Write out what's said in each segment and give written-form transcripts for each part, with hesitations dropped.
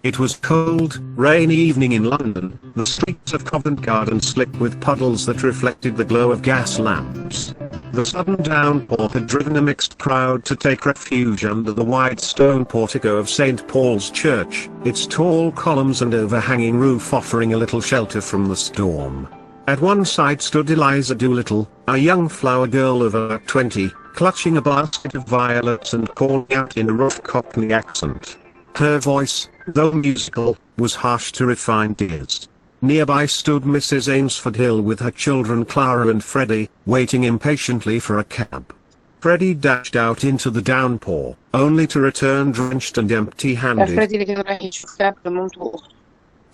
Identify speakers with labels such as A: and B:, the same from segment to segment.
A: It was cold, rainy evening in London. The streets of Covent Garden slick with puddles that reflected the glow of gas lamps. The sudden downpour had driven a mixed crowd to take refuge under the wide stone portico of St. Paul's Church, its tall columns and overhanging roof offering a little shelter from the storm. At one side stood Eliza Doolittle, a young flower girl of about 20, clutching a basket of violets and calling out in a rough Cockney accent. Her voice, though musical, was harsh to refined ears. Nearby stood Mrs. Ainsford Hill with her children Clara and Freddie, waiting impatiently for a cab. Freddie dashed out into the downpour, only to return drenched and empty-handed,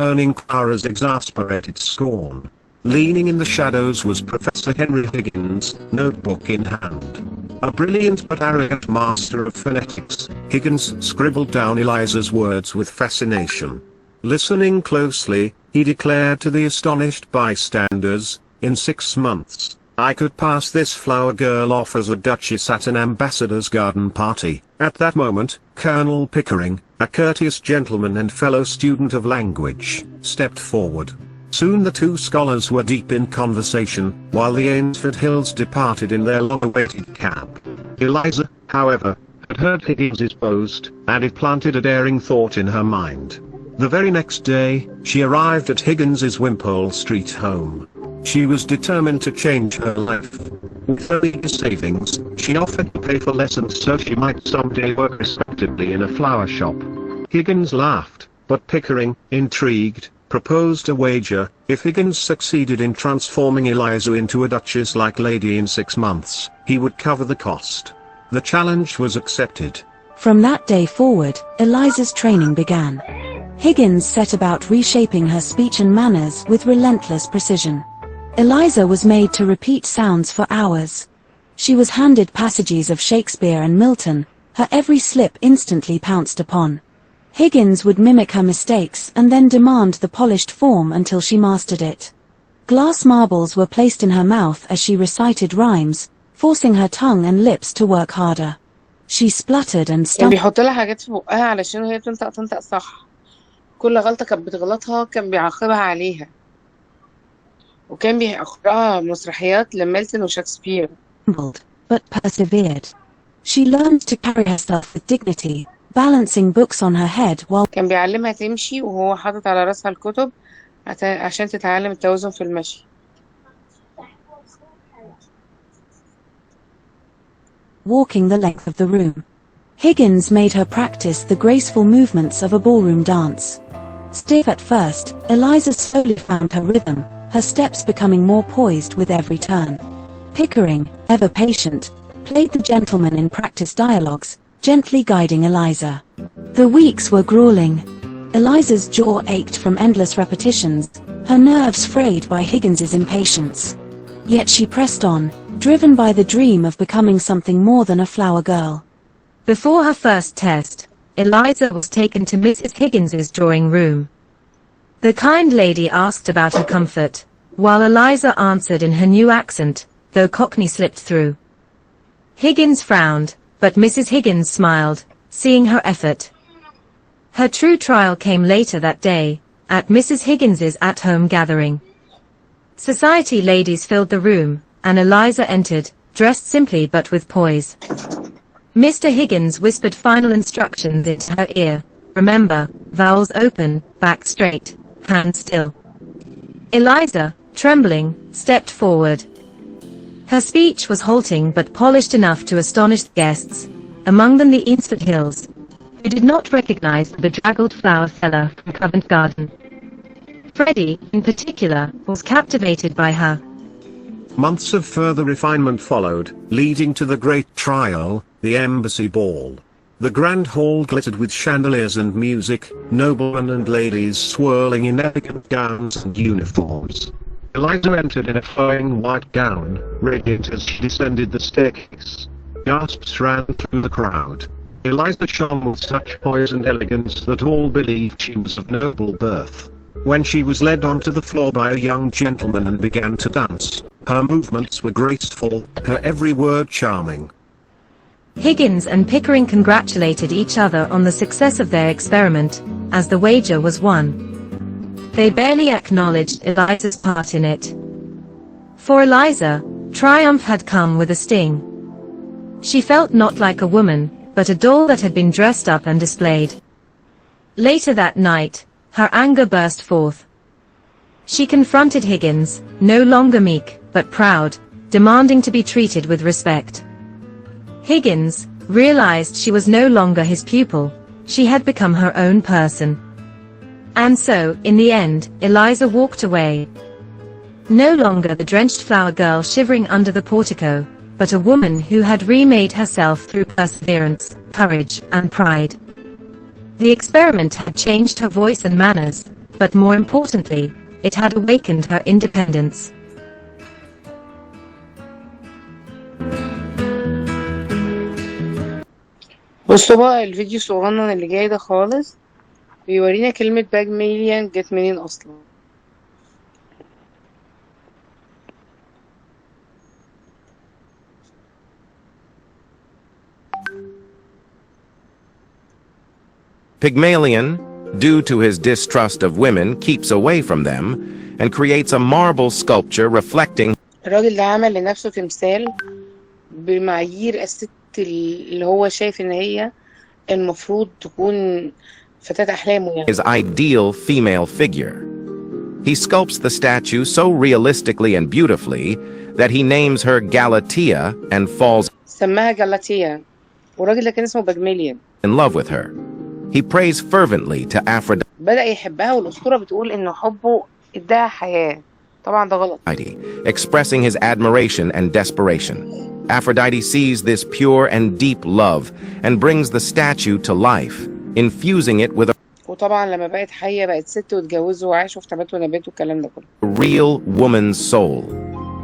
A: earning Clara's exasperated scorn. Leaning in the shadows was Professor Henry Higgins, notebook in hand. A brilliant but arrogant master of phonetics, Higgins scribbled down Eliza's words with fascination. Listening closely, he declared to the astonished bystanders, "In 6 months, I could pass this flower girl off as a duchess at an ambassador's garden party." At that moment, Colonel Pickering, a courteous gentleman and fellow student of language, stepped forward. Soon the two scholars were deep in conversation, while the Ainsford Hills departed in their long-awaited cab. Eliza, however, had heard Higgins's boast, and it planted a daring thought in her mind. The very next day, she arrived at Higgins's Wimpole Street home. She was determined to change her life. With her eager savings, she offered to pay for lessons so she might someday work respectably in a flower shop. Higgins laughed, but Pickering, intrigued, proposed a wager. If Higgins succeeded in transforming Eliza into a duchess-like lady in 6 months, he would cover the cost. The challenge was accepted.
B: From that day forward, Eliza's training began. Higgins set about reshaping her speech and manners with relentless precision. Eliza was made to repeat sounds for hours. She was handed passages of Shakespeare and Milton, her every slip instantly pounced upon. Higgins would mimic her mistakes and then demand the polished form until she mastered it. Glass marbles were placed in her mouth as she recited rhymes, forcing her tongue and lips to work harder. She spluttered and
C: كان
B: stumbled.
C: بيحط لها حاجات في بقها علشان هي تنطق صح. كل غلطة كانت بتغلطها كان بيعاقبها عليها. وكان بيقرأها مسرحيات لميلتون وشكسبير.
B: But persevered. She learned to carry herself with dignity, balancing books on her head while
C: كان بيعلمها تمشي وهو حاطط على راسها الكتب عشان تتعلم التوازن في المشي.
B: walking the length of the room. Higgins made her practice the graceful movements of a ballroom dance. Stiff at first, Eliza slowly found her rhythm, her steps becoming more poised with every turn. Pickering, ever patient, played the gentleman in practice dialogues, gently guiding Eliza. The weeks were grueling. Eliza's jaw ached from endless repetitions, her nerves frayed by Higgins's impatience. Yet she pressed on, driven by the dream of becoming something more than a flower girl.
D: Before her first test, Eliza was taken to Mrs. Higgins's drawing room. The kind lady asked about her comfort, while Eliza answered in her new accent, though Cockney slipped through. Higgins frowned, but Mrs. Higgins smiled, seeing her effort. Her true trial came later that day, at Mrs. Higgins's at-home gathering. Society ladies filled the room, and Eliza entered, dressed simply but with poise. Mr. Higgins whispered final instructions into her ear. Remember, vowels open, back straight, hand still. Eliza, trembling, stepped forward. Her speech was halting but polished enough to astonish guests, among them the Ainsford Hills, who did not recognize the bedraggled flower seller from Covent Garden. Freddie, in particular, was captivated by her.
A: Months of further refinement followed, leading to the great trial, the Embassy Ball. The grand hall glittered with chandeliers and music, noblemen and ladies swirling in elegant gowns and uniforms. Eliza entered in a flowing white gown, radiant as she descended the staircase. Gasps ran through the crowd. Eliza shone with such poise and elegance that all believed she was of noble birth. When she was led onto the floor by a young gentleman and began to dance, her movements were graceful, her every word charming.
D: Higgins and Pickering congratulated each other on the success of their experiment, as the wager was won. They barely acknowledged Eliza's part in it. For Eliza, triumph had come with a sting. She felt not like a woman, but a doll that had been dressed up and displayed. Later that night, her anger burst forth. She confronted Higgins, no longer meek, but proud, demanding to be treated with respect. Higgins realized she was no longer his pupil, she had become her own person. And so, in the end, Eliza walked away. No longer the drenched flower girl shivering under the portico, but a woman who had remade herself through perseverance, courage, and pride. The experiment had changed her voice and manners, but more importantly, it had awakened her independence.
C: بصوا بقى الفيديو الصغنن اللي جاي ده خالص بيورينا كلمة باجميليان جت منين أصلا.
E: Pygmalion, due to his distrust of women, keeps away from them and creates a marble sculpture reflecting
C: الراجل ده عمل لنفسه تمثال بمعايير الست اللي هو شايف ان هي المفروض تكون فتاة أحلامه يعني.
E: his ideal female figure. He sculpts the statue so realistically and beautifully that he names her Galatea and falls
C: سماها جالاتيا والراجل ده كان اسمه باجميليان.
E: in love with her. He prays fervently to Aphrodite,
C: بدأ يحبها والأسطورة بتقول إنه حبه اداها حياة. طبعا ده غلط.
E: expressing his admiration and desperation. Aphrodite sees this pure and deep love and brings the statue to life, infusing it with a
C: وطبعا لما بقت حية بقت ست واتجوزوا وعاشوا في تبات ونبات والكلام ده كله.
E: real woman's soul.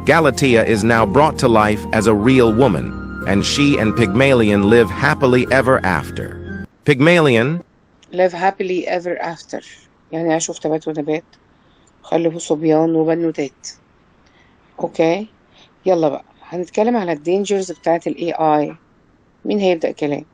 E: Galatea is now brought to life as a real woman, and she and Pygmalion live happily ever after. Pygmalion
C: live happily ever after يعني عاشوا في تبات ونبات خلفوا صبيان وبنوتات. اوكي يلا بقى هنتكلم على الدينجرز بتاعت الاي اي. مين هيبدأ كلام؟